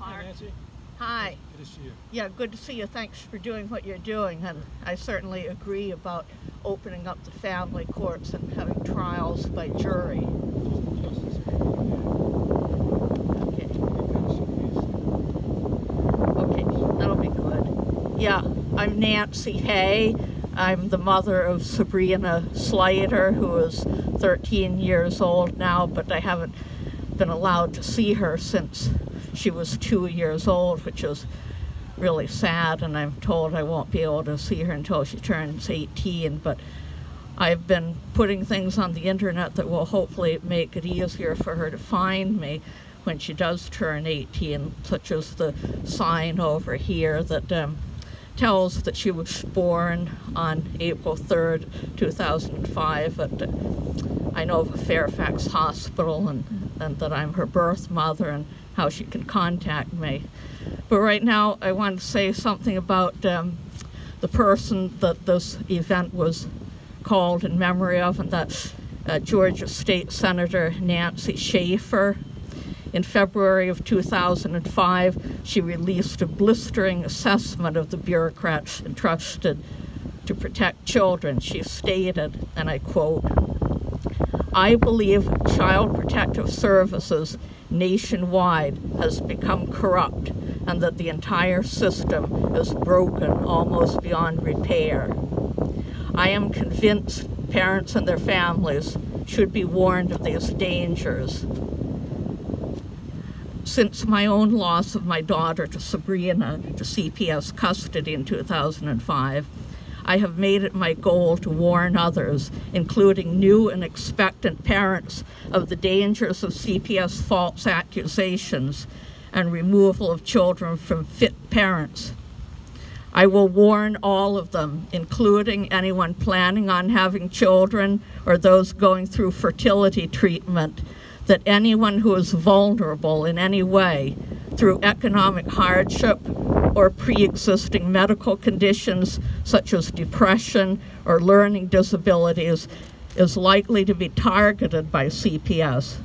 Hi, Nancy. Hi. Good to see you. Yeah, good to see you. Thanks for doing what you're doing. And I certainly agree about opening up the family courts and having trials by jury. Okay. Okay, that'll be good. Yeah, I'm Nancy Hay. I'm the mother of Sabrina Slater, who is 13 years old now, but I haven't been allowed to see her since she was 2 years old, which is really sad, and I'm told I won't be able to see her until she turns 18, but I've been putting things on the internet that will hopefully make it easier for her to find me when she does turn 18, such as the sign over here that tells that she was born on April 3rd, 2005 at, I know of a Fairfax hospital, and that I'm her birth mother and how she can contact me. But right now I want to say something about the person that this event was called in memory of, and that's Georgia State Senator Nancy Schaefer. In February of 2005, she released a blistering assessment of the bureaucrats entrusted to protect children. She stated, and I quote, "I believe Child Protective Services nationwide has become corrupt and that the entire system is broken almost beyond repair. I am convinced parents and their families should be warned of these dangers. Since my own loss of my daughter to Sabrina to CPS custody in 2005, I have made it my goal to warn others, including new and expectant parents, of the dangers of CPS false accusations and removal of children from fit parents. I will warn all of them, including anyone planning on having children or those going through fertility treatment, that anyone who is vulnerable in any way through economic hardship or pre-existing medical conditions such as depression or learning disabilities is likely to be targeted by CPS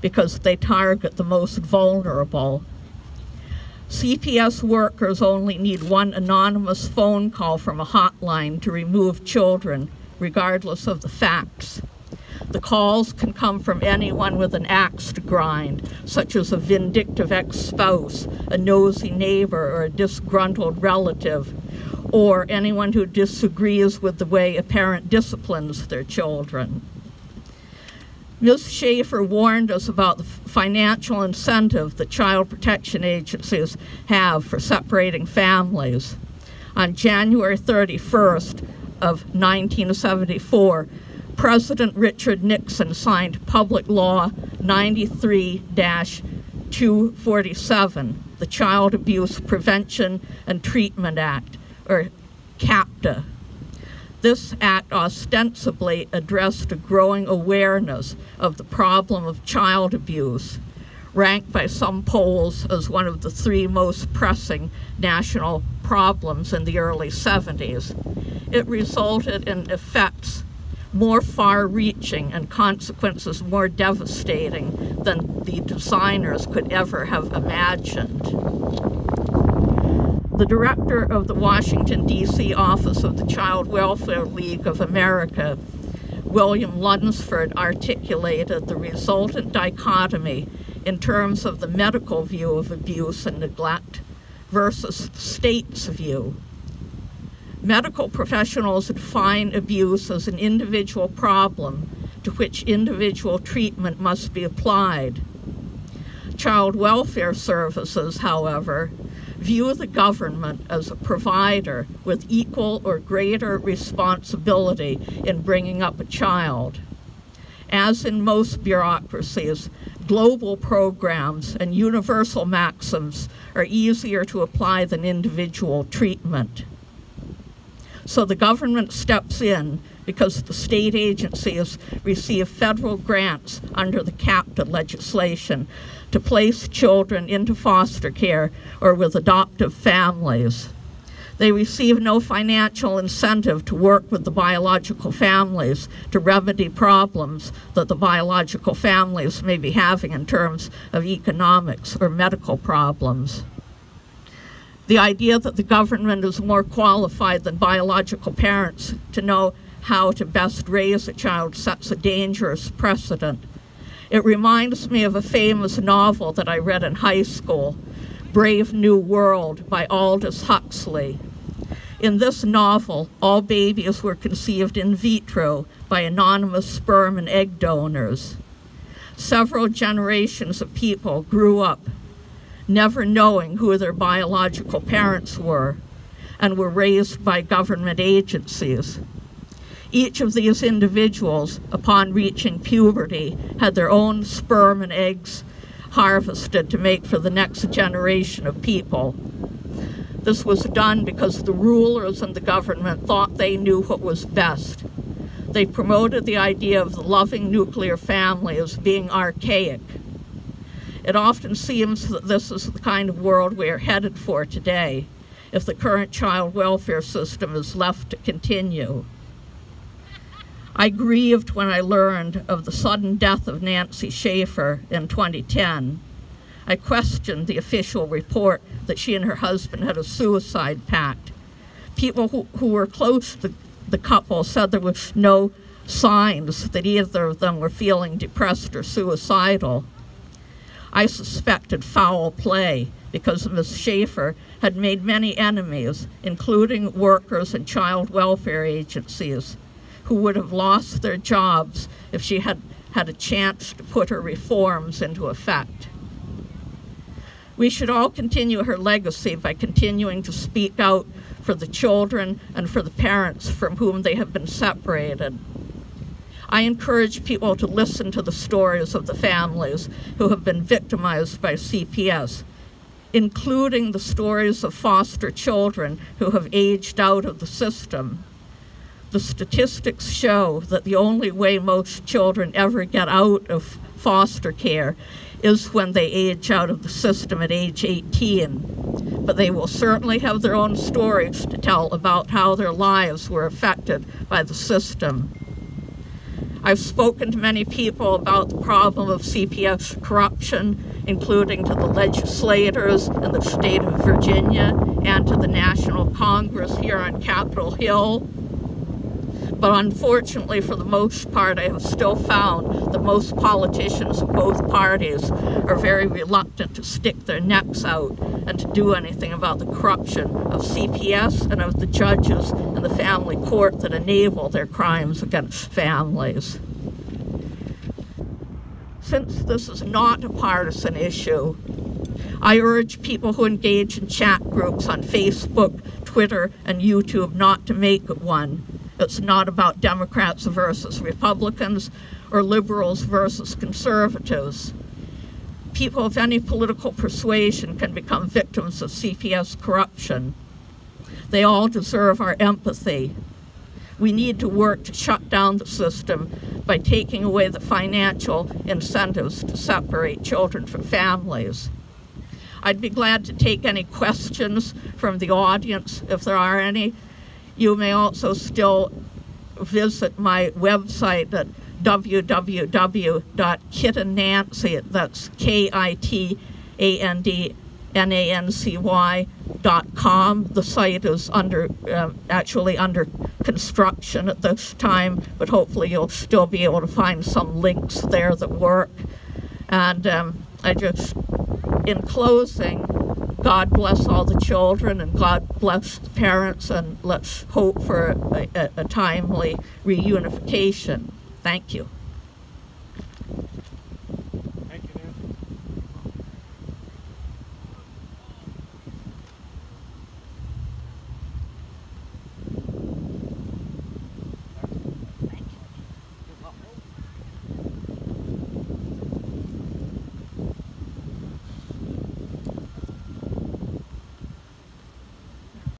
because they target the most vulnerable. CPS workers only need one anonymous phone call from a hotline to remove children, regardless of the facts. The calls can come from anyone with an axe to grind, such as a vindictive ex-spouse, a nosy neighbor, or a disgruntled relative, or anyone who disagrees with the way a parent disciplines their children. Ms. Schaefer warned us about the financial incentive that child protection agencies have for separating families. On January 31st of 1974, President Richard Nixon signed Public Law 93-247, the Child Abuse Prevention and Treatment Act, or CAPTA. This act ostensibly addressed a growing awareness of the problem of child abuse, ranked by some polls as one of the 3 most pressing national problems in the early 70s. It resulted in effects more far-reaching and consequences more devastating than the designers could ever have imagined. The director of the Washington, D.C. office of the Child Welfare League of America, William Lunsford, articulated the resultant dichotomy in terms of the medical view of abuse and neglect versus the state's view. Medical professionals define abuse as an individual problem to which individual treatment must be applied. Child welfare services, however, view the government as a provider with equal or greater responsibility in bringing up a child. As in most bureaucracies, global programs and universal maxims are easier to apply than individual treatment. So the government steps in because the state agencies receive federal grants under the CAPTA legislation to place children into foster care or with adoptive families. They receive no financial incentive to work with the biological families to remedy problems that the biological families may be having in terms of economics or medical problems. The idea that the government is more qualified than biological parents to know how to best raise a child sets a dangerous precedent. It reminds me of a famous novel that I read in high school, Brave New World by Aldous Huxley. In this novel, all babies were conceived in vitro by anonymous sperm and egg donors. Several generations of people grew up never knowing who their biological parents were and were raised by government agencies. Each of these individuals, upon reaching puberty, had their own sperm and eggs harvested to make for the next generation of people. This was done because the rulers and the government thought they knew what was best. They promoted the idea of the loving nuclear family as being archaic. It often seems that this is the kind of world we are headed for today, if the current child welfare system is left to continue. I grieved when I learned of the sudden death of Nancy Schaefer in 2010. I questioned the official report that she and her husband had a suicide pact. People who were close to the couple said there was no signs that either of them were feeling depressed or suicidal. I suspected foul play because Ms. Schaefer had made many enemies, including workers and child welfare agencies, who would have lost their jobs if she had had a chance to put her reforms into effect. We should all continue her legacy by continuing to speak out for the children and for the parents from whom they have been separated. I encourage people to listen to the stories of the families who have been victimized by CPS, including the stories of foster children who have aged out of the system. The statistics show that the only way most children ever get out of foster care is when they age out of the system at age 18. But they will certainly have their own stories to tell about how their lives were affected by the system. I've spoken to many people about the problem of CPS corruption, including to the legislators in the state of Virginia and to the National Congress here on Capitol Hill. But unfortunately, for the most part, I have still found that most politicians of both parties are very reluctant to stick their necks out and to do anything about the corruption of CPS and of the judges in the family court that enable their crimes against families. Since this is not a partisan issue, I urge people who engage in chat groups on Facebook, Twitter, and YouTube not to make it one. It's not about Democrats versus Republicans or liberals versus conservatives. People of any political persuasion can become victims of CPS corruption. They all deserve our empathy. We need to work to shut down the system by taking away the financial incentives to separate children from families. I'd be glad to take any questions from the audience if there are any. You may also still visit my website at www.kitandnancy, that's KITANDNANCY.com. The site is actually under construction at this time, but hopefully you'll still be able to find some links there that work. And in closing, God bless all the children and God bless the parents, and let's hope for a timely reunification. Thank you.